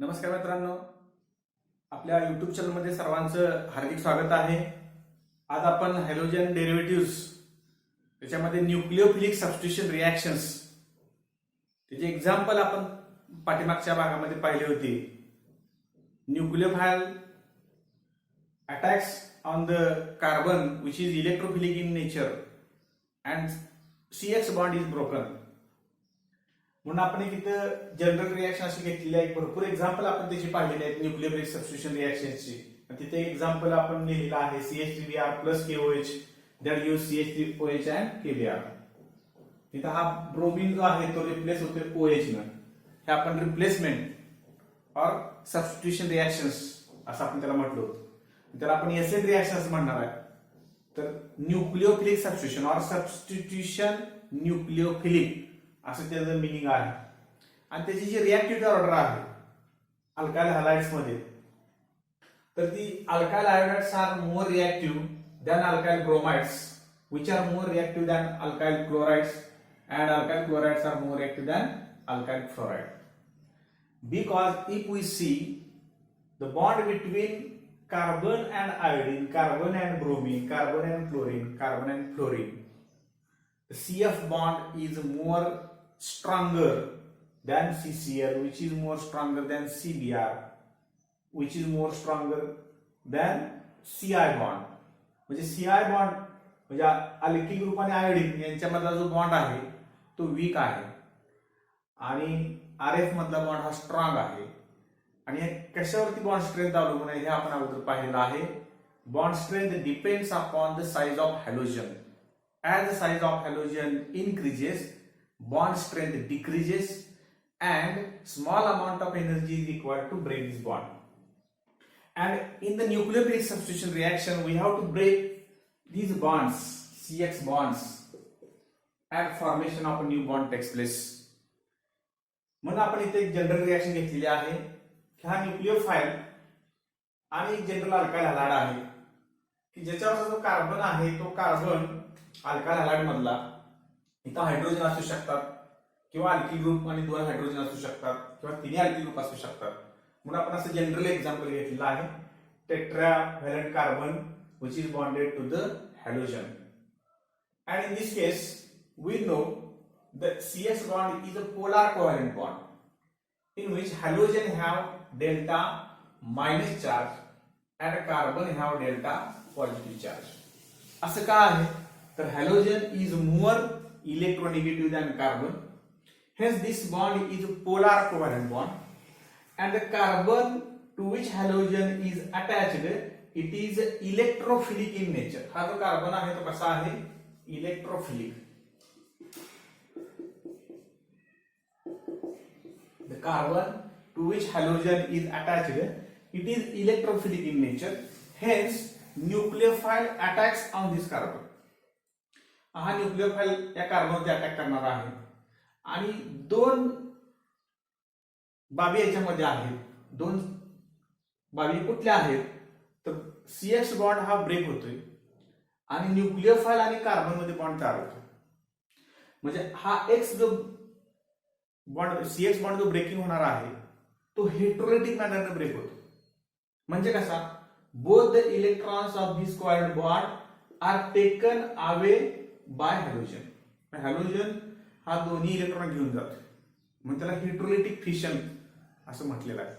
नमस्कार मित्रांनो, आपल्या युट्यूब चॅनलमध्ये सर्वांचं हार्दिक स्वागत आहे. आज आपण हॅलोजन डेरिव्हेटिव्ह्ज त्याच्यामध्ये न्यूक्लिओफिलिक सबस्टिट्यूशन रिॲक्शन्स त्याचे एक्झाम्पल आपण पाठीमागच्या भागामध्ये पाहिले होते. Nucleophile attacks on the carbon which is electrophilic in nature and CH bond is broken. म्हणून आपण इथं जनरल रिॲक्शन अशी घेतलेली आहे. भरपूर एक्झाम्पल आपण त्याची पाहिलेली आहेत न्यूक्लिओफिलिक सबस्टिट्यूशन रिॲक्शनची. तिथे एक्झाम्पल आपण लिहिलेला आहे CH3Br plus KOH that gives CH3OH and KBr. तिथं हा ब्रोमीन जो आहे तो रिप्लेस होतो OH न. हे आपण रिप्लेसमेंट ऑर सबस्टिट्यूशन रिॲक्शन्स असं आपण त्याला म्हटलं होतं. त्याला आपण एसिड रिॲक्शन्स म्हणणार आहे. तर nucleophilic substitution or substitution nucleophilic असं त्याचं मिनिंग आहे. आणि त्याची जी रिॲक्टिव्हिटी ऑर्डर आहे अल्काइल हॅलाइड्स मध्ये, तर ती alkyl halides are more reactive than alkyl bromides which are more reactive than alkyl chlorides, and alkyl chlorides are more reactive than alkyl fluoride. Because if we see the bond between carbon and iodine, carbon and bromine, carbon and chlorine, carbon and fluorine, the CF bond is more stronger than CCl, which is more stronger than CBr, which is more stronger than CI bond. म्हणजे CI bond म्हणजे alkyl group आणि iodine यांच्यामधला जो bond आहे तो weak आहे आणि RF मधला बॉन्ड हा स्ट्रॉंग आहे. आणि हे कशावरती बॉन्ड स्ट्रेंथ अवलंबून आहे हे आपण अगोदर पाहिलेलं आहे. Bond strength depends upon the size of halogen. As the size of halogen increases, bond strength decreases and small amount of energy is required to break this bond. And in the nucleophilic substitution reaction, we have to break these bonds, CX bonds, and formation of a new bond takes place. म्हणून आपण इथे एक general reaction घेतलेली आहे की हा न्यूक्लिओफाइल आणि general alkyl halide आहे की ज्याच्यावरचा जो कार्बन आहे तो कार्बन अल्काइल हॅलाइड मधला, इथं हायड्रोजन असू शकतात किंवा अल्किल ग्रुप आणि दोन हायड्रोजन असू शकतात किंवा तिन्ही अल्किल ग्रुप असू शकतात. म्हणून आपण असं जनरल एक्झाम्पल घेतलेलं आहे टेट्राव्हॅलंट carbon which is bonded to the halogen. And in this case we know that CH bond is a polar covalent bond in which halogen have delta minus charge and carbon have delta positive charge. असं का आहे तर halogen is more electronegative than carbon, hence this bond is a polar covalent bond, and the carbon to which halogen is attached it is electrophilic in nature. हा जो carbon आहे तो कसा आहे electrophilic. The carbon to which halogen is attached it is electrophilic in nature, hence nucleophile attacks on this carbon. हा न्यूक्लिओफाइल या कार्बनवरती attack करणार आहे आणि दोन बाबी याच्यामध्ये आहेत. दोन बाबी कुठल्या आहेत तर CH बॉन्ड हा ब्रेक होतोय आणि न्यूक्लिओफाइल आणि कार्बन मध्ये बॉन्ड तयार होतो. म्हणजे हा X जो बॉन्ड CH बॉन्ड जो ब्रेकिंग होणार आहे तो हेटेरोलिटिक मॅनरने ब्रेक होतो. म्हणजे कसा both the electrons of this covalent bond are taken away by halogen. Halogen हा दोन्ही इलेक्ट्रॉन घेऊन जातो म्हणजे त्याला हेटेरोलिटिक फिशन असं म्हटलेलं आहे.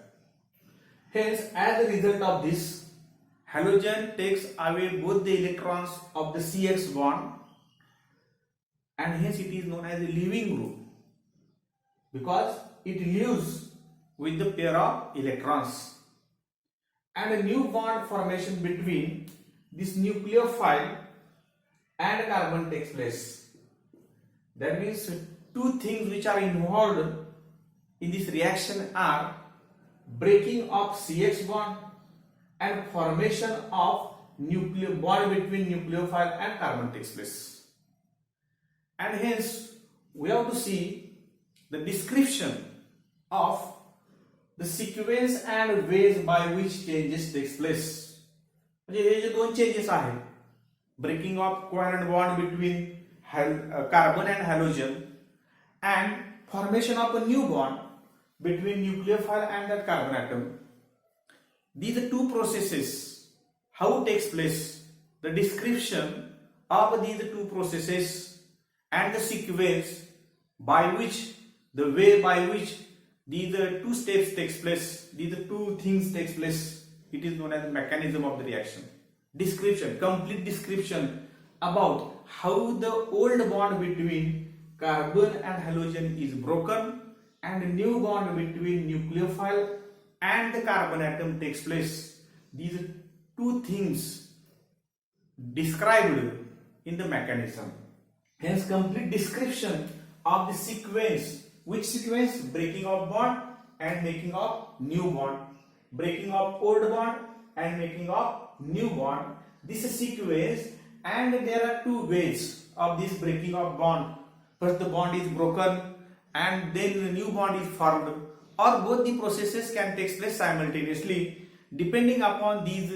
Hence, as a result of this, halogen takes away both the electrons of the CX bond, and hence it is known as a leaving group because it leaves with the pair of electrons, and a new bond formation between this nucleophile and carbon takes place. That means two things which are involved in this reaction are breaking of CH bond and formation of bond between nucleophile and carbon takes place. And hence we have to see the description of the sequence and ways by which changes takes place. म्हणजे हे जे दोन changes आहेत breaking of covalent bond between carbon and halogen and formation of a new bond between nucleophile and that carbon atom. These two processes, how takes place, the description of these two processes and the sequence by which, the way by which these two steps takes place, these two things takes place, it is known as the mechanism of the reaction. Description, complete description about how the old bond between carbon and halogen is broken and a new bond between nucleophile and the carbon atom takes place. These two things described in the mechanism. Hence, complete description of the sequence. Which sequence? Breaking of bond and making of new bond. Breaking of old bond and making of new bond. This is sequence, and there are two ways of this breaking of bond. First, the bond is broken and then the new bond is formed, or both the processes can take place simultaneously. Depending upon these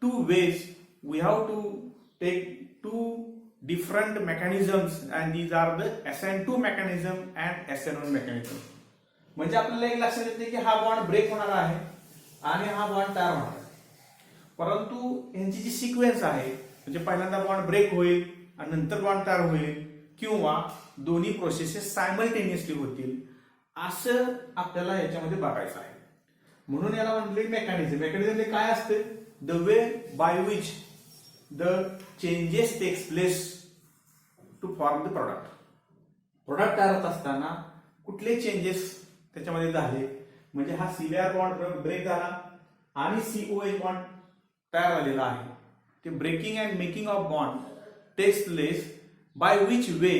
two ways, we have to take two different mechanisms, and these are the SN2 mechanism and SN1 mechanism. म्हणजे आपल्याला एक लक्षात येते की हा bond break होणार आहे आणि हा बॉन्ड तयार होणार आहे, परंतु यांची जी सिक्वेन्स आहे म्हणजे पहिल्यांदा बॉन्ड ब्रेक होईल आणि नंतर बॉन्ड तयार होईल, किंवा दोन्ही प्रोसेसेस सायमल्टेनियसली होतील, असं आपल्याला याच्यामध्ये बघायचं आहे. म्हणून याला म्हटले मेकॅनिझम. मेकॅनिझम काय असते? The way by which the changes takes place to form the product. Product तयार होत असताना कुठले चेंजेस त्याच्यामध्ये झाले, म्हणजे हा CR बॉन्ड ब्रेक झाला आणि COH बॉन्ड तयार झालेला आहे. ते breaking and making of bond takes place by which way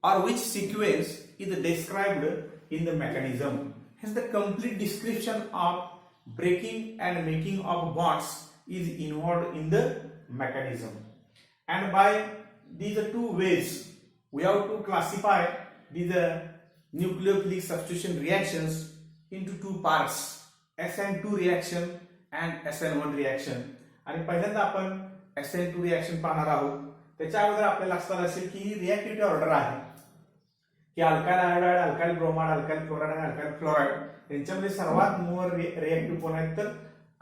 or which sequence is described in the mechanism. Hence, the complete description of breaking and making of bonds is involved in the mechanism. And by these two ways, we have to classify these nucleophilic substitution reactions into two parts: SN2 reaction and SN1 reaction. आणि पहिल्यांदा आपण SN2 reaction पाहणार आहोत. त्याच्या अगोदर आपल्याला लक्षात असेल की ही रिएक्टिव्हिटी ऑर्डर आहे की alkyl iodide, alkyl bromide, alkyl chloride आणि अल्काइल फ्लोराइड यांच्यामध्ये सर्वात मोर रिएक्टिव्ह कोण आहेत तर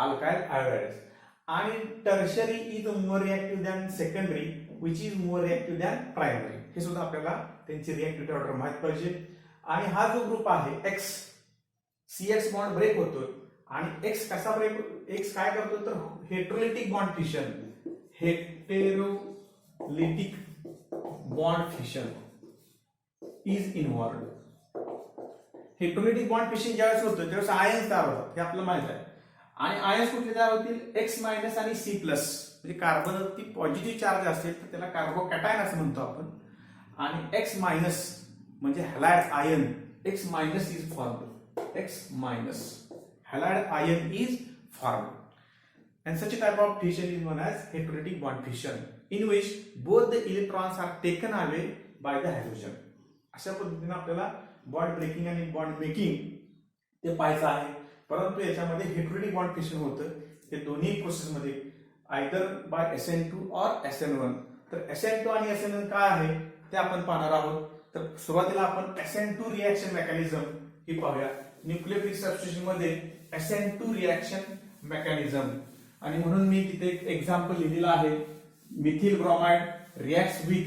अल्काइल आयोडाइड. आणि tertiary is more reactive than secondary which is more reactive than primary. हे सुद्धा आपल्याला त्यांची रिएक्टिव्हिटी ऑर्डर माहित पाहिजे. आणि हा जो ग्रुप आहे एक्स, CX बॉन्ड ब्रेक होतो आणि एक्स कसा ब्रेक, एक्स काय करतो तर heterolytic bond fission, heterolytic bond fission is involved. Heterolytic bond fission ज्यावेळेस होतं त्यावेळेस आयन्स तयार होतात, हे आपल्याला माहित आहे. आणि आयन्स कुठले तयार होतील? X- आणि C+. म्हणजे कार्बनवरती पॉझिटिव्ह चार्ज असेल तर त्याला कार्बोकॅटायन असं म्हणतो आपण. आणि X- म्हणजे halide ion, X- is formed. X- halide ion is formed. And such a type of fission is known as heterolytic bond fission, in which both the electrons are taken away by the halogen. अशा पद्धतीने आपल्याला bond breaking आणि bond making ते पाहायचं आहे. परंतु याच्यामध्ये heterolytic bond fission होतं हे दोन्ही प्रोसेस मध्ये, आयदर बाय SN2 और SN1. तर SN2 आणि SN1 काय आहे ते आपण पाहणार आहोत. तर सुरुवातीला आपण SN2 रिएक्शन मेकॅनिझम ही पाहूया. न्यूक्लियोफिलिक सबस्टिट्यूशन मध्ये SN2 रिएक्शन मेकॅनिझम, आणि म्हणून मी तिथे एक एक्झाम्पल लिहिलेलं आहे. Methyl bromide reacts with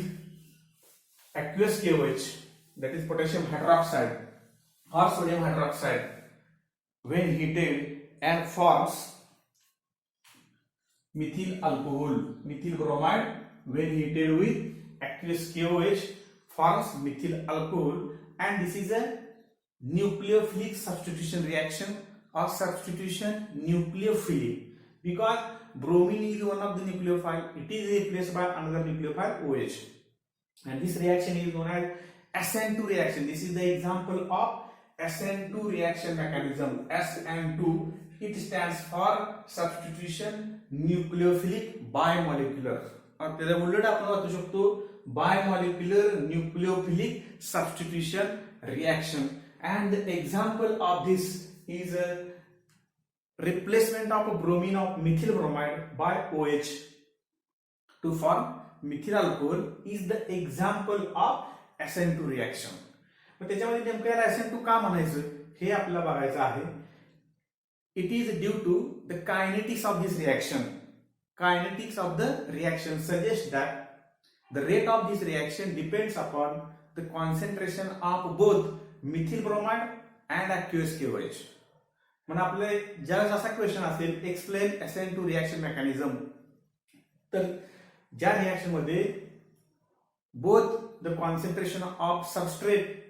aqueous KOH, that is potassium hydroxide or sodium hydroxide when heated and forms methyl alcohol. Methyl bromide when heated with aqueous KOH forms methyl alcohol, and this is a nucleophilic substitution reaction or substitution nucleophilic, because bromine is one of the nucleophile, it is replaced by another nucleophile OH, and this reaction is known as SN2 reaction. This is the example of SN2 reaction mechanism. SN2, it stands for substitution nucleophilic bimolecular, और त्याला उलट आपण वाचू शकतो bimolecular nucleophilic substitution reaction. And the example of this is a replacement of bromine of methyl bromide by OH to form methyl alcohol is the example of SN2 reaction. मग त्याच्यामध्ये नेमकं याला SN2 का म्हणायचं हे आपल्याला बघायचं आहे. It is due to the kinetics of this reaction. Kinetics of the reaction suggests that the rate of this reaction depends upon the concentration of both methyl bromide and aqueous KOH. म्हणजे आपले ज्यावेळेस असा question असेल explain SN2 reaction mechanism, तर ज्या reaction मध्ये both the concentration of substrate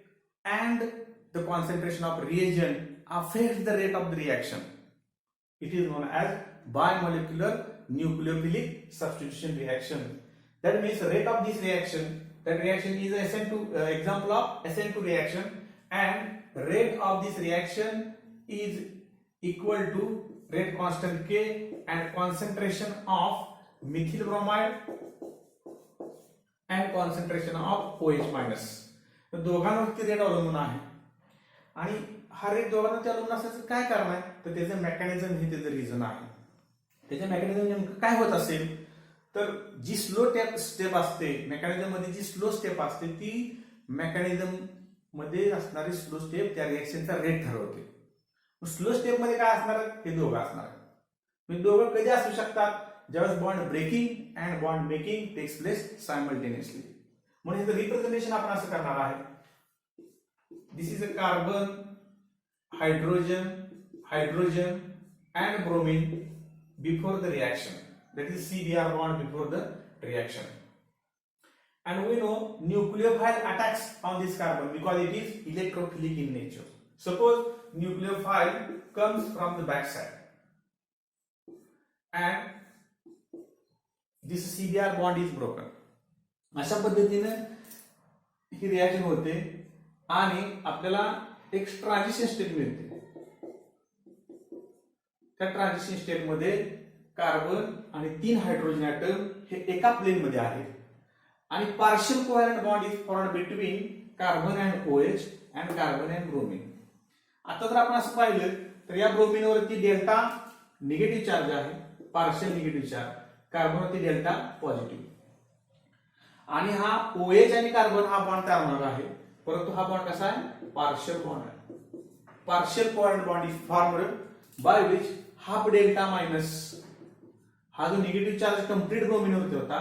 and the concentration of reagent affects the rate of the reaction, it is known as bimolecular nucleophilic substitution reaction. That means the rate of this reaction, that reaction is a SN2 example of SN2 reaction, and rate of this reaction is equal to rate constant K and concentration of methyl bromide and concentration of OH minus. दोघांवरती rate अवलंबून आहे. आणि हा rate दोघांवरती अवलंबून असण्याचं काय कारण आहे, तर त्याचं मेकॅनिझम हे त्याचं रिझन आहे. त्याच्या मेकॅनिझम नेमकं काय होत असेल, तर जी स्लो स्टेप असते मेकॅनिझम मध्ये, जी स्लो स्टेप असते ती मेकॅनिझम मध्ये असणारी स्लो स्टेप त्या रिएक्शनचा रेट ठरवते. स्लो स्टेप मध्ये काय असणार, हे दोघं असणार. म्हणजे दोघं कधी असू शकतात, ज्यावेळेस bond breaking and bond making takes place simultaneously. म्हणून याचं रिप्रेझेंटेशन आपण असं करणार आहे. This is a carbon, hydrogen, hydrogen and bromine before the reaction, that is CBr bond before the reaction. And we know nucleophile attacks on this carbon because it is electrophilic in nature. Suppose nucleophile comes from the back side and this CBr bond is broken. अशा पद्धतीने ही reaction होते आणि आपल्याला एक transition state मिळते. त्या transition state मध्ये carbon आणि 3 हायड्रोजन ॲटम हे एका प्लेन मध्ये आहेत आणि partial covalent bond is formed between carbon and OH and carbon and bromine. आता जर आपण असं पाहिलं तर या ब्रोमीन वरती डेल्टा निगेटिव्ह चार्ज आहे, पार्शियल निगेटिव्ह चार्ज, कार्बन वरती डेल्टा पॉझिटिव्ह. आणि हा OH आणि कार्बन हा बॉन्ड तयार होणार आहे, परंतु हा बॉन्ड कसा आहे, पार्शियल बॉन्ड आहे. Partial covalent bond is formed by which half delta minus, हा जो निगेटिव्ह चार्ज कंप्लीट ब्रोमीन वरती होता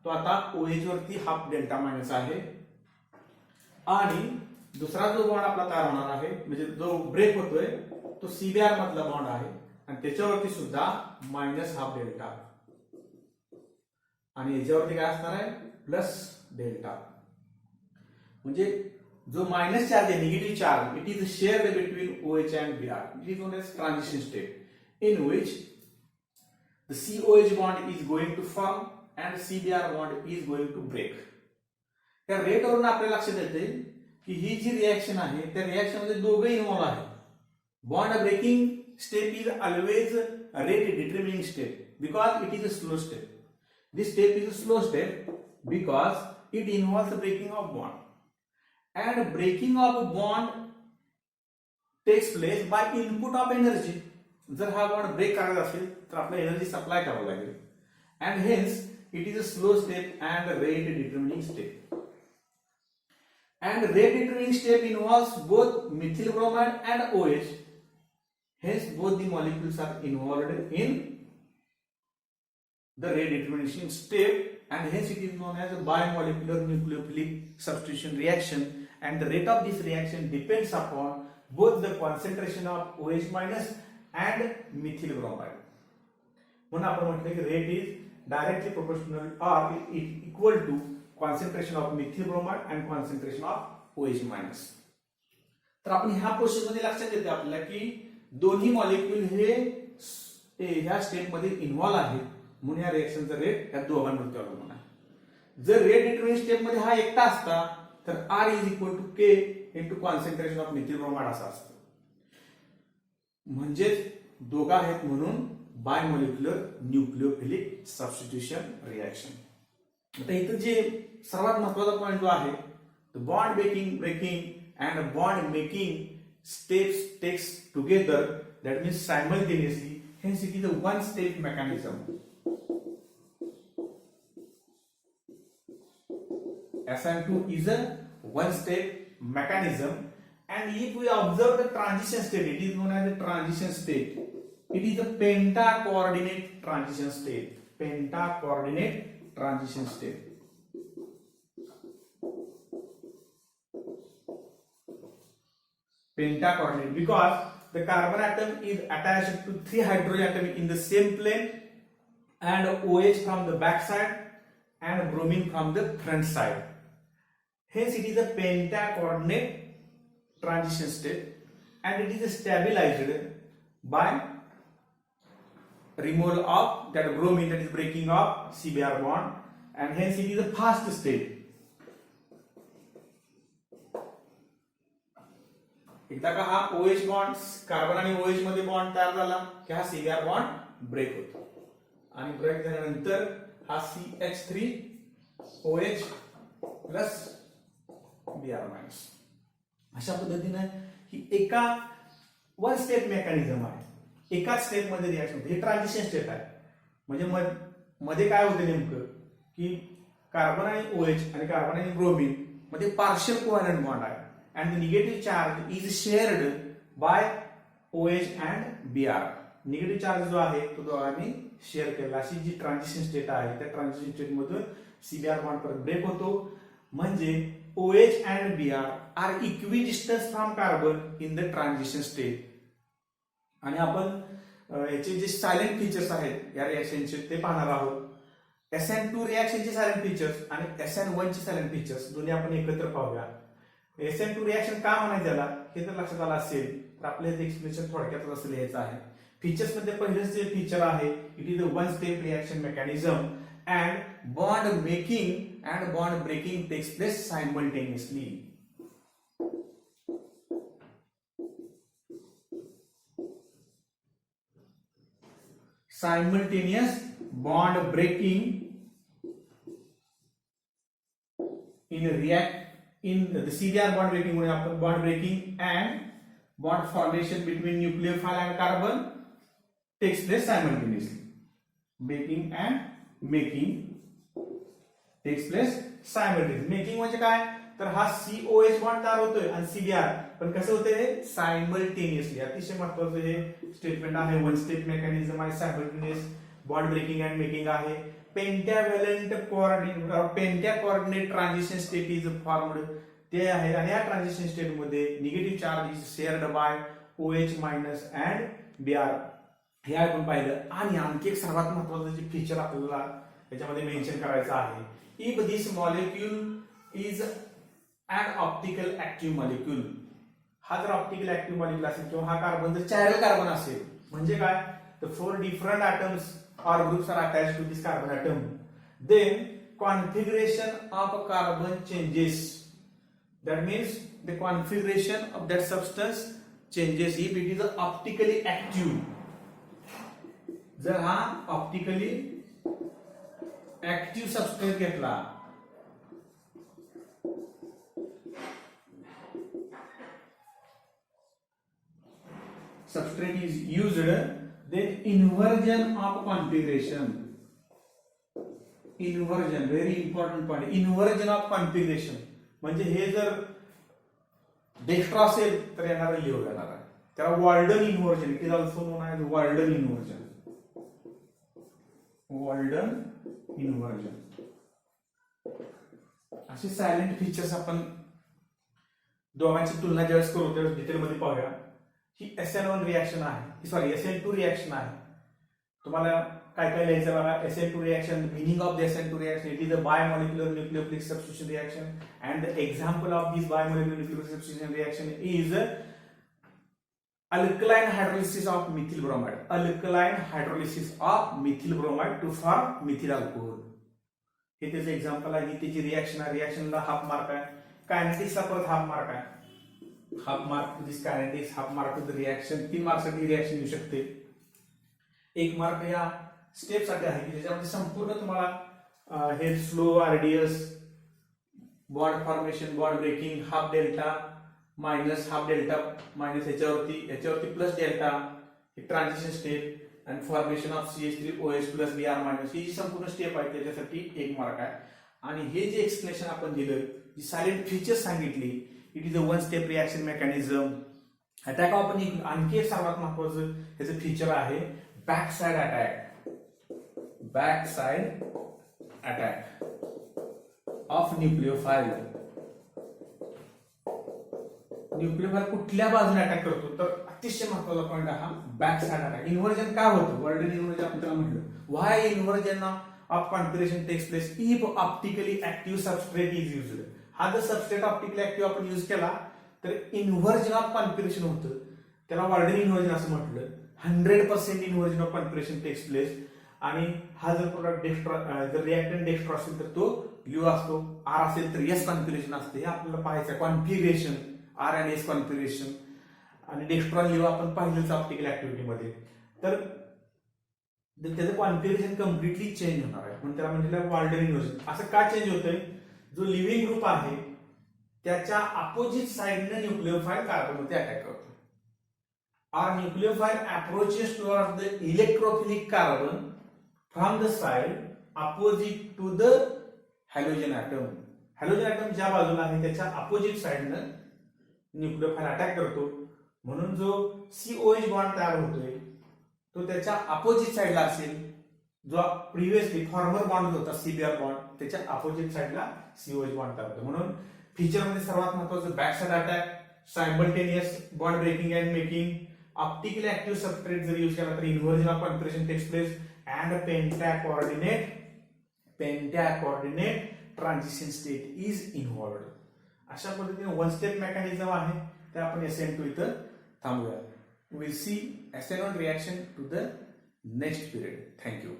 तो आता OH वरती हाफ डेल्टा मायनस आहे. आणि दुसरा जो बॉन्ड आपला तयार होणार आहे, म्हणजे जो ब्रेक होतोय तो CBr मधला बॉन्ड आहे आणि त्याच्यावरती सुद्धा मायनस हाफ डेल्टा आणि याच्यावरती काय असणार आहे, प्लस डेल्टा. म्हणजे जो माइनस चार्ज है, negative charge, it is shared between OH and Br. It is known as transition state in which the COH bond is going to form and CBr bond is going to break. त्या rate वरून आपल्याला लक्षात येते की ही जी reaction आहे त्या reaction मध्ये दोघे इन्व्हॉल्व आहे. Bond breaking step is always rate determining step because it is a slow step. This step is a slow step because it involves the breaking of bond. And breaking of bond takes place by input of energy. जर हा bond break करायचा असेल तर आपल्याला energy supply करावं लागेल. And hence it is a slow step and a rate determining step. And rate determining step involves both methyl bromide and OH. Hence both the molecules are involved in the rate determination step, and hence it is known as a bimolecular nucleophilic substitution reaction. And the rate of this reaction depends upon both the concentration of OH minus and methyl bromide. म्हणून आपण म्हटलं की rate is directly proportional or equal to concentration of methyl bromide and concentration of OH minus. तर आपण ह्या process मध्ये लक्षात येते आपल्याला की दोन्ही मॉलिक्यूल हे ह्या स्टेप मध्ये इन्व्हॉल्व आहेत, म्हणून या रिएक्शनचा रेट या दोघांवरती अवलंबून आहे. जर रेट डिटर्मिनिंग स्टेप मध्ये हा एकटा असता तर R is equal to K into concentration of methyl bromide असं असतं. म्हणजेच दोघं आहेत म्हणून बायमॉलिक्युलर न्यूक्लिओफिलिक सबस्टिट्यूशन रिएक्शन. आता इथं जे सर्वात महत्त्वाचा पॉईंट जो आहे, bond breaking and bond making steps takes together, that means simultaneously, hence it is a one step mechanism. SN2 is a one step mechanism And if we observe the transition state, it is known as the transition state. It is a penta-coordinate transition state. Penta-coordinate transition state. Penta-coordinate because the carbon atom is attached to 3 hydrogen atoms in the same plane, and OH from the back side and bromine from the front side. Hence, it is a penta-coordinate transition state, and it is stabilized by removal of that bromine, that is breaking of CBr bond, and hence it is a fast state. एकदा का हा OH bond carbon आणि OH मध्ये bond तयार झाला की हा CBr bond break होतो, आणि ब्रेक झाल्यानंतर हा CH3OH प्लस Br-. अशा पद्धतीने ही एका वन स्टेप मेकॅनिझम आहे, एकाच स्टेप मध्ये रिॲक्शन होते. हे ट्रान्झिशन स्टेट आहे. म्हणजे मध्ये काय होते नेमकं की कार्बन आणि OH आणि कार्बन आणि ब्रोमीन मध्ये पार्शियल कोव्हॅलंट बॉन्ड आहे, and the negative charge is shared by OH and Br. Negative charge जो आहे तो दोघांनी शेअर केला. अशी जी ट्रान्झिशन स्टेट आहे त्या ट्रान्झिशन स्टेट मधून CBr बॉन्ड परत ब्रेक होतो. म्हणजे OH and Br are equidistance from carbon in the transition state. आणि आपण याचे जे सायलेंट फीचर्स आहेत या रिॲक्शनचे ते पाहणार आहोत. SN2 रिॲक्शनचे सायलेंट फीचर्स आणि SN1 चे सायलेंट फीचर्स दोन्ही आपण एकत्र पाहूया. SN2 रिॲक्शन का म्हणायचं त्याला हे जर लक्षात आलं असेल तर आपल्याला एक्सप्लेनेशन थोडक्यात असं लिहायचं आहे. फीचर्स मध्ये पहिलेच जे फीचर आहे, it is a one step reaction mechanism and bond making and bond breaking takes place simultaneously. Simultaneous bond breaking in the CBr bond breaking bond breaking and bond formation between nucleophile and carbon takes place simultaneously. Breaking and making takes place simultaneously. Making म्हणजे काय तर हा COH bond तयार होतोय आणि CBr, पण कसं होतंय सायमल्टेनियसली. अतिशय महत्त्वाचं हे स्टेटमेंट आहे. वन स्टेप मेकॅनिझम आहे, simultaneous bond breaking and making आहे. Pentavalent coordinate transition state is formed ते आहे. आणि या ट्रान्झिशन स्टेट मध्ये negative charge is shared by OH minus and Br हे आपण पाहिलं. आणि आणखी एक सर्वात महत्त्वाचं जे फीचर आपल्याला याच्यामध्ये मेन्शन करायचं आहे, if this molecule is and optical active molecule. हा जर ऑप्टिकल ऍक्टिव्ह मॉलिक्यूल असेल किंवा हा कार्बन जर चायरल कार्बन असेल, म्हणजे काय तर 4 different atoms or groups are attached to this carbon atom, then configuration of a carbon changes. That means the configuration of that substance changes if it is optically active. जर हा optically active सबस्टेन्स घेतला substrate is used, then inversion of configuration. Inversion, very important point. Inversion of configuration म्हणजे हे जर Dijkstra असेल तर येणार Leo येणार आहे, त्याला Walden inversion. It is also known as Walden inversion. Walden inversion असे सायलेंट फीचर्स आपण दोघांची तुलना ज्यावेळेस करू त्यावेळेस डिटेलमध्ये पाहूया. ही SN1 रिॲक्शन आहे, सॉरी SN2 रिॲक्शन आहे. तुम्हाला काय काय लिहायचं बघा. SN2 reaction, meaning of the SN2 reaction, it is a bimolecular nucleophilic substitution reaction and the example of this bimolecular nucleophilic substitution reaction is alkaline hydrolysis of methyl bromide. Alkaline hydrolysis of methyl bromide to form methyl alcohol. हे त्याचं example आहे. ही त्याची reaction आहे. रिॲक्शनला half mark आहे. कायनेटिक्सला परत half mark आहे. Half mark to this kinetics, half mark to the reaction. 3 मार्क्ससाठी रिॲक्शन येऊ शकते. 1 मार्क या स्टेप साठी आहे की ज्याच्यामध्ये संपूर्ण तुम्हाला हे slow RDS, bond formation, bond breaking, half delta minus, half delta minus, याच्यावरती plus delta, transition step and formation of CH3OH plus Br minus, ही जी संपूर्ण स्टेप आहे त्याच्यासाठी 1 मार्क आहे. आणि हे जे एक्सप्लेनेशन आपण दिलं, जी सायलेंट फीचर्स सांगितली, it is a one step reaction mechanism. Attack आपण आणखी एक सर्वात महत्वाचं ह्याचं फीचर आहे back side attack. Back side attack of nucleophile. Nucleophile कुठल्या बाजूने अटॅक करतो तर अतिशय महत्वाचा पॉईंट हा बॅक साइड अटॅक. इन्व्हर्जन का होतं वर्ल्ड इन्व्हर्जन आपण त्याला म्हटलं. Why inversion of configuration takes place if optically active substrate is used. हा जर सबस्ट्रेट ऑप्टिकली ऍक्टिव्ह आपण युज केला तर इन्व्हर्जन ऑफ कॉन्फिगरेशन होतं. त्याला वर्ल्ड इन्व्हर्जन असं म्हटलं. 100% inversion of configuration takes place. आणि हा जर प्रोडक्ट जर रिएक्टंट डेक्स्ट्रो असेल तर तो यू असतो. आर असेल तर एस कॉन्फिगरेशन असते. हे आपल्याला पाहायचं configuration R and S configuration. आणि डेक्स्ट्रॉन लिव्ह आपण पाहिलंच ऑप्टिकल ऍक्टिव्हिटीमध्ये. तर त्याचं कॉन्फिगरेशन कम्प्लिटली चेंज होणार आहे म्हणून त्याला म्हणजे वाल्डन इन्व्हर्जन. असं का चेंज होतंय जो लिव्हिंग ग्रुप आहे त्याच्या अपोजिट साइडने न्यूक्लिओफाइल कार्बनवरती अटॅक करतो. Are nucleophile approaches towards the electrophilic carbon from the side opposite to the halogen atom. Halogen atom ज्या बाजूला आहे त्याच्या अपोजिट साइडनं न्यूक्लिओफाइल अटॅक करतो. म्हणून जो COH बॉन्ड तयार होतोय तो त्याच्या अपोजिट साइडला असेल. जो प्रिव्हियसली फॉर्मर बॉन्ड होता CBr बॉन्ड त्याच्या अपोजिट साइडला COH बॉन्ड तयार होतो. म्हणून फीचर मध्ये सर्वात महत्वाचं back side attack, simultaneous bond breaking and making, optically active substrate जर यूज केला तर inversion of configuration takes place and penta coordinate transition state is involved. अशा पद्धतीने वन स्टेप मेकॅनिझम आहे ते आपण SN2 इथं थांबूया. Will see SN1 reaction to the next period. Thank you.